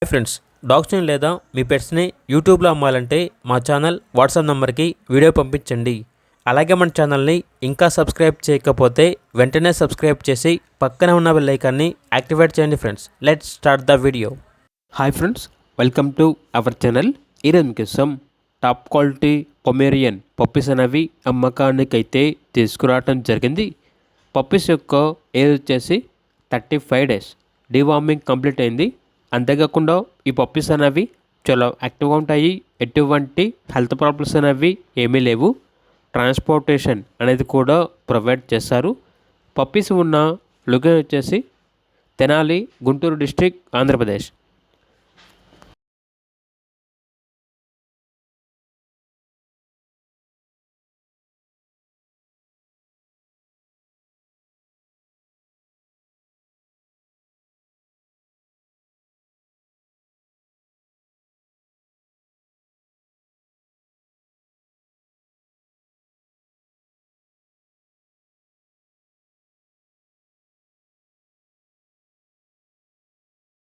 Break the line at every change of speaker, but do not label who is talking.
Hi friends, డాగ్స్ని లేదా మీ పెట్స్ని యూట్యూబ్లో అమ్మాలంటే మా ఛానల్ వాట్సాప్ నెంబర్కి వీడియో పంపించండి. అలాగే మన ఛానల్ని ఇంకా సబ్స్క్రైబ్ చేయకపోతే వెంటనే సబ్స్క్రైబ్ చేసి పక్కనే ఉన్న బెల్ ఐకాన్ని యాక్టివేట్ చేయండి. Friends, let's start the video.
Hi friends, welcome to our channel. ఈరోజు కోసం టాప్ క్వాలిటీ పొమేరియన్ పప్పీస్ అనేవి అమ్మకానికైతే తీసుకురావడం జరిగింది. పప్పీస్ యొక్క ఏజ్ వచ్చేసి 35 days. డివార్మింగ్ కంప్లీట్ అయింది. అంతేకాకుండా ఈ పప్పీస్ అనేవి చాలా యాక్టివ్గా ఉంటాయి. ఎటువంటి హెల్త్ ప్రాబ్లమ్స్ అనేవి ఏమీ లేవు. ట్రాన్స్పోర్టేషన్ అనేది కూడా ప్రొవైడ్ చేస్తారు. పప్పీస్ ఉన్న లొకేషన్ వచ్చేసి తెనాలి, గుంటూరు డిస్ట్రిక్ట్, ఆంధ్రప్రదేశ్.